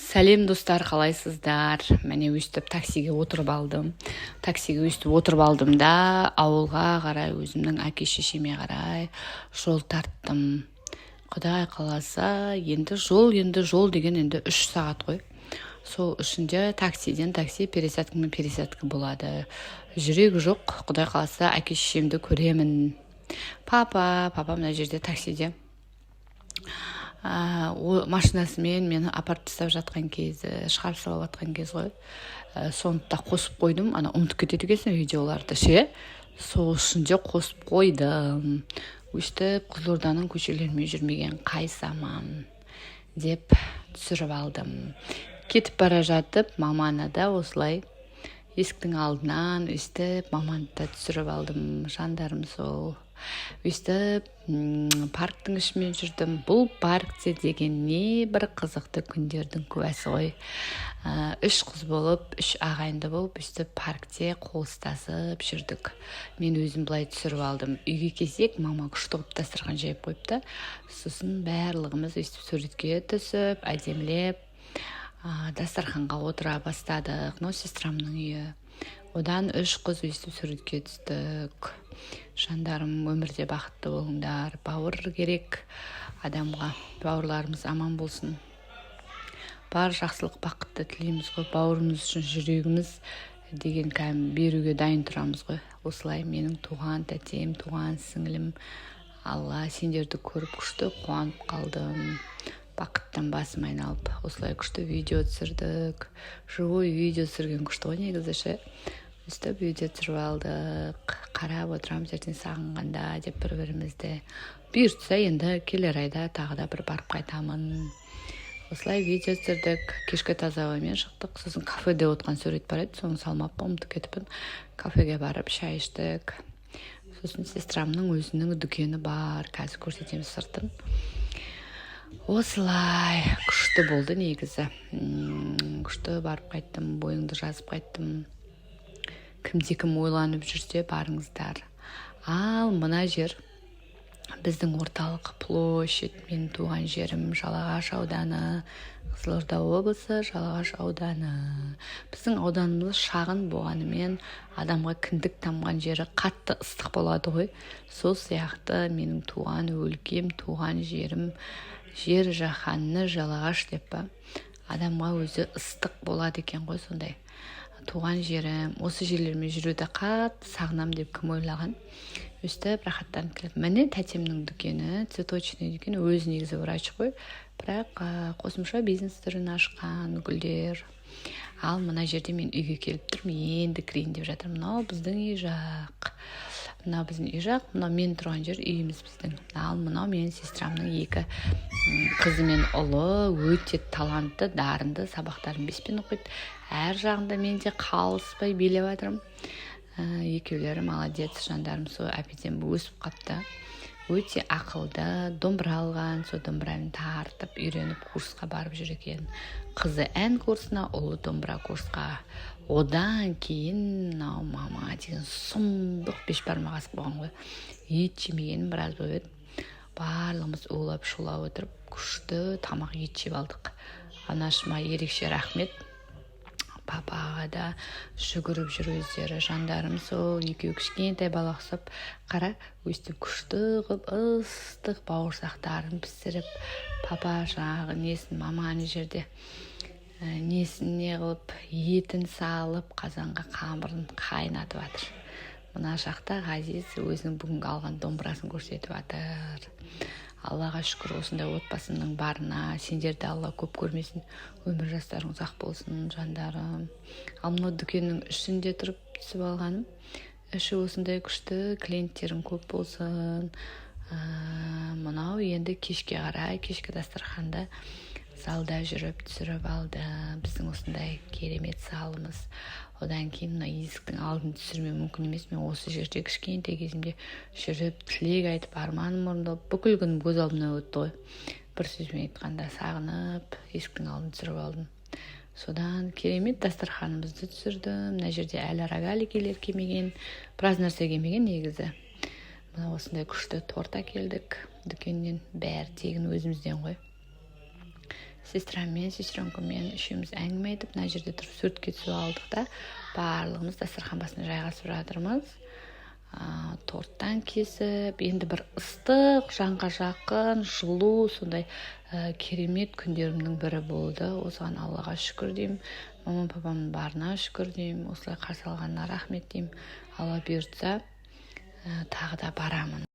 Сәлем достар, қалайсыздар? Міне өстіп таксиге отырып алдым. Да ауылға қарай, өзімнің әке-шешеме қарай жол тарттым. Құдай қаласа, енді жол деген енді 3 сағат қой. Сол ішінде такси пересадка болады. Жүрегі жоқ, құдай қаласа әке-шешемді көремін. Папа мына жерде таксиде. Машинасымен мені апарып тастап жатқан кезі, шығарып салып жатқан кез ғой. Соны да қосып қойдым. Ұмытып кетеді екенсің видеоларды ше. Сол ішінде қосып қойдым. Өстіп Қызылорданың көшелерімен жүрмеген қайсаман деп түсіріп алдым. Кетіп бара жатып, маманы да осылай есіктің алдынан өстіп маманы да түсіріп алдым. Жандарым сол. Өстіп парктың ішімен жүрдім. Бұл паркте деген не бір қызықты күндердің куәсі ғой. 3 қыз болып, 3 ағайынды болып, өстіп паркте қол ұстасып жүрдік. Мен өзім былай түсіріп алдым. Үйге келсек, мама күшті қылып дастархан жайып қойыпты. Сосын барлығымыз өстіп суретке түсіп, әдемілеп, дастарханға отыра бастадық. Сестрамның үйі. Одан 3 қыз өстіп суретке түстік. Жандарым, өмірде бақытты болыңдар. Бауыр керек адамға. Бауырларымыз аман болсын. Бар жақсылық, бақытты тілейміз ғой. Бауырымыз үшін жүрегіміз деген беруге дайын тұрамыз ғой. Осылай менің туған тәтем, туған сіңілім. Алла, сендерді көріп күшті қуанып қалдым. Бақыттан басым айналып. Осылай күшті видео түсірдік. Живой видео түсірген күшті ғой негізі ше. Өстіп видео түсіріп алдық. Қарап отырамыз ертең сағынғанда деп бір-бірімізді. Бұйыртса енді келер айда тағы да бір барып қайтамын. Осылай видео түсірдік. Кешкі таза ауамен шықтық. Сосын кафеде отқан сурет бар еді. Соны салмап ұмытып кетіппін. Кафеге барып шай іштік. Сосын сестрамның өзінің дүкені бар. Қазір көрсетеміз сыртын. Осылай күшті болды негізі. Күшті барып қайттым. Бойыңды жазып қайттым. Кімде-кім ойланып жүрсе барыңыздар. Ал мына жер біздің орталық площадь, менің туған жерім Жалағаш ауданы, Қызылорда облысы Жалағаш ауданы. Біздің ауданымыз шағын болғанымен адамға кіндік тамған жері қатты ыстық болады ғой. Сол сияқты менің туған өлкем, туған жерім, жер жаһанны Жалағаш деп па. Адамға өзі ыстық болады екен ғой сондай. Туған жерім, осы жерлермен жүруді қатты сағынам деп кім ойлаған. Өстіп рахаттанып келеді. Міне тәтемнің дүкені, цветочный дүкені, өзі негізі врач қой. Бірақ қосымша бизнес түрін ашқан гүлдер. Ал мына жерде мен үйге келіп тұрмын, енді кірейін деп жатырмын. Мынау біздің үй жақ. Мынау мен тұрған жер үйіміз біздің. Ал мынау менің сестрамның 2 қызы мен ұлы, өте талантты, дарынды, сабақтарын 5-пен оқиды. Әр жағында мен де қалыспай билеп жатырмын. Екеулері молодец, жандарым сол әпетем өсіп қапты. Өте ақылды, домбыра алған, сол домбырамен тартып, үйреніп курсқа барып жүр екен. Қызы ән курсына, ұлы домбыра курсқа. Одан кейін мама деген сұмдық 5 бармақ асып болған ғой. Ет жемегенім біраз болып еді. Барлығымыз улап шулап отырып, күшті тамақ ет жеп алдық. Анашыма ерекше рахмет. Папаға да жүгіріп жүр өздері. Жандарым сол екеу кішкентай бала ұқсап, қара өстіп күшті қып ыстық бауырсақтарын пісіріп, папа жаңағы несін, мама ана жерде несін не қылып, етін салып, қазанға қамырын қайнатып жатыр. Мына жақта Ғазиз өзінің бүгінгі алған домбырасын көрсетіп жатыр. Аллаға шүкір, осындай отбасының барына. Сендерді Алла көп көрмесін, өмір жастарың ұзақ болсын, жандарым. Ал мынау дүкеннің ішінде тұрып түсіп алғаным. Іші осындай күшті, клиенттерің көп болсын. Мынау енді кешке қарай, кешкі дастарханда залда жүріп түсіріп алды. Біздің осындай керемет залымыз. Одан кейін мына есіктің алдын түсірмеу мүмкін емес. Мен осы жерде кішкентай кезімде жүріп, тілек айтып, арманым орындалып, бүкіл күнім көз алдымнан өтті ғой. Бір сөзбен айтқанда сағынып, есіктің алдын түсіріп алдым. Содан керемет дастарханымызды түсірдім. Мына жерде әлі рогаликелер келмеген, біраз нәрсе келмеген негізі. Мына осындай күшті торт әкелдік дүкеннен. Бәрі тегін өзімізден ғой. сестраммен сестренкаммен үшеуміз әңгіме айтып мына жерде тұрып суретке түсіп алдық та барлығымыз дастархан басына жайғасып жатырмыз. Торттан кесіп, енді бір ыстық, жанға жақын, жылу, сондай керемет күндерімнің бірі болды. Осыған Аллаға шүкір деймін. Мама папамның барына шүкір деймін. Осылай қарсы алғанына рахмет деймін. Алла бұйыртса тағы да барамын.